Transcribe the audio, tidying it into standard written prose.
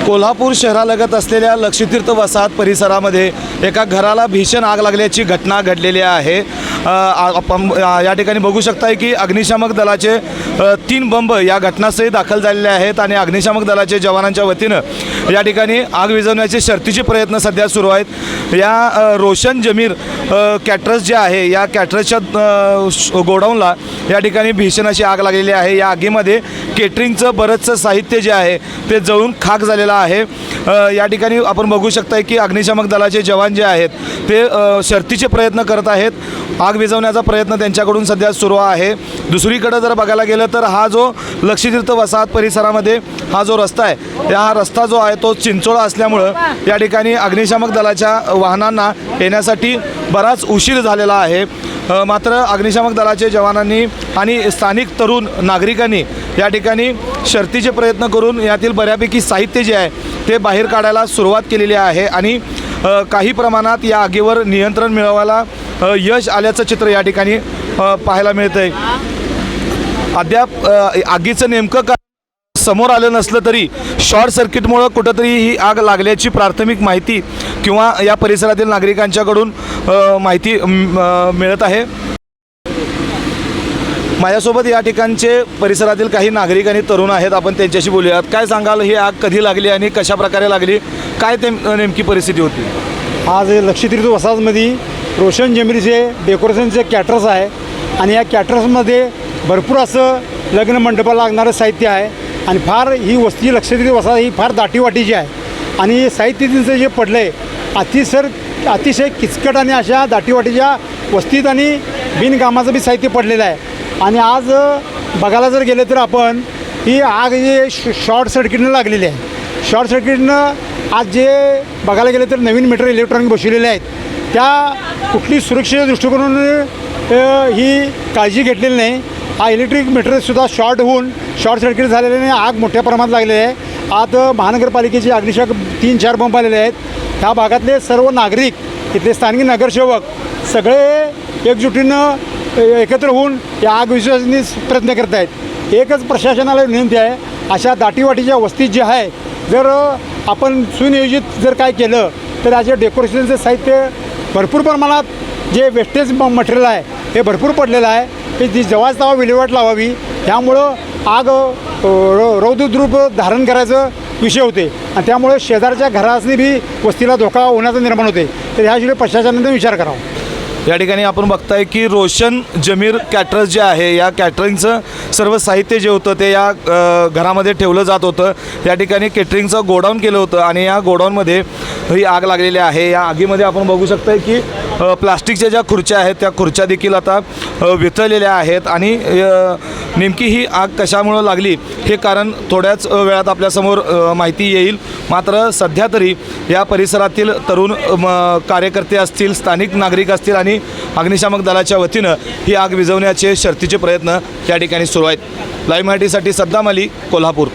कोल्हापूर शहरालगत असलेल्या लक्षतीर्थ वसाहत परिसरामध्ये एका घराला भीषण आग लागल्याची घटना घडलेली आहे। आपण या ठिकाणी बघू शकताय की अग्निशामक दलाचे 3 बंब या घटनास्थळी दाखल झालेले आहेत आणि अग्निशामक दलाचे जवानांच्या वतीनं या ठिकाणी आग विझवण्याचे शर्थीचे प्रयत्न सध्या सुरू आहेत। या रोशन जमीर कॅटरर्स जे आहे या कॅटरर्सच्या गोडाऊनला या ठिकाणी भीषण अशी आग लागलेली आहे। या आगीमध्ये केटरिंगचं बरंचसं साहित्य जे आहे ते जळून खाक झालेलं आहे। या ठिकाणी आपण बघू शकताय की अग्निशामक दलाचे जवान जे आहेत ते शर्थीचे प्रयत्न करत आहेत। आग विझवण्याचा प्रयत्न त्यांच्याकडून सध्या सुरू आहे। दुसरीकडे जर बघायला गेलं तर हा जो लक्षतीर्थ वसाहत परिसरामध्ये हा जो रस्ता आहे हा रस्ता जो आहे तो चिंचोळा असल्यामुळं या ठिकाणी अग्निशामक दलाच्या वाहनांना येण्यासाठी बराच उशीर झालेला आहे। मात्र अग्निशामक दलाचे जवानांनी आणि स्थानिक तरुण नागरिकांनी या ठिकाणी शर्थीचे प्रयत्न करून यातील बऱ्यापैकी साहित्य जे आहे ते बाहेर काढायला सुरुवात केलेली आहे आणि काही प्रमाणात या आगीवर नियंत्रण मिळवायला यश आल्याचं चित्र या ठिकाणी पाहायला मिळतंय। अद्याप आगीचं नेमकं काय समोर आलं नसलं तरी शॉर्ट सर्किटमुळं कुठंतरी ही आग लागल्याची प्राथमिक माहिती किंवा या परिसरातील नागरिकांच्याकडून माहिती मिळत आहे। माझ्यासोबत या ठिकाणचे परिसरातील काही नागरिक आणि तरुण आहेत, आपण त्यांच्याशी बोलूयात। काय सांगाल, ही आग कधी लागली आणि कशा प्रकारे लागली, काय ते नेमकी परिस्थिती होती? आज लक्षतीर्थ वसाहतमध्ये रोशन जमीरचे डेकोरेशनचे कॅटरर्स आहे आणि या कॅटरर्समध्ये भरपूर असं लग्न मंडपाला लागणारं साहित्य आहे आणि फार ही वस्ती लक्षतीर्थ वसाहत ही फार दाटीवाटीची आहे आणि साहित्य त्यांचं जे पडलं आहे अतिशय किचकट आणि अशा दाटीवाटीच्या वस्तीत आणि बिनकामाचं बी साहित्य पडलेलं आहे। आणि आज बघायला जर गेलं तर आपण ही आग जे शॉर्ट सर्किटनं लागलेली आहे। शॉर्ट सर्किटनं आज जे बघायला गेलं तर नवीन मीटर इलेक्ट्रॉनिक बसवलेले आहेत त्या कुठली सुरक्षेच्या दृष्टिकोनाने ही काळजी घेतलेली नाही। हा इलेक्ट्रिक मीटरसुद्धा शॉर्ट सर्किट झालेल्याने आग मोठ्या प्रमाणात लागलेली आहे। आज महानगरपालिकेचे अग्निशामक 3-4 बंब आलेले आहेत। ह्या भागातले सर्व नागरिक, इथले स्थानिक नगरसेवक सगळे एकजुटीनं एकत्र होऊन या आग विझवण्याचा प्रयत्न करत आहेत। एकच प्रशासनाला विनंती आहे, अशा दाटीवाटीच्या वस्तीत जे आहे जर आपण सुनियोजित जर काय केलं तर याचे डेकोरेशनचं साहित्य भरपूर प्रमाणात जे वेस्टेज मटेरियल आहे हे भरपूर पडलेलं आहे, ते ती जवळ तेव्हा विल्हेवाट लावावी। त्यामुळं आग रौद्ररूप धारण करायचं विषय होते आणि त्यामुळे शेजारच्या घरासनी बी वस्तीला धोका होण्याचा निर्माण होते। तर ह्याशिवाय प्रशासनाने विचार करावा। या ठिकाणी आपण बघताय की रोशन जमीर कॅटरर्स जे आहे या कॅटरिंगचं सर्व साहित्य जे होतं ते या घरामध्ये ठेवलं जात होतं। या ठिकाणी केटरिंगचं गोडाऊन केलं होतं आणि या गोडाऊनमध्ये ही आग लागलेली आहे। या आगीमध्ये आपण बघू शकताय की प्लास्टिकच्या ज्या खुर्च्या आहेत त्या खुर्च्या देखील आता वितळलेल्या आहेत आणि नेमकी ही आग कशामुळं लागली हे कारण थोड्याच वेळात आपल्यासमोर माहिती येईल। मात्र सध्या तरी या परिसरातील तरुण कार्यकर्ते असतील, स्थानिक नागरिक असतील आणि अग्निशामक दलाच्या वतीनं ही आग विझवण्याचे शर्थीचे प्रयत्न या ठिकाणी सुरू आहेत। लाईव्ह मराठीसाठी सद्दाम अली, कोल्हापूर।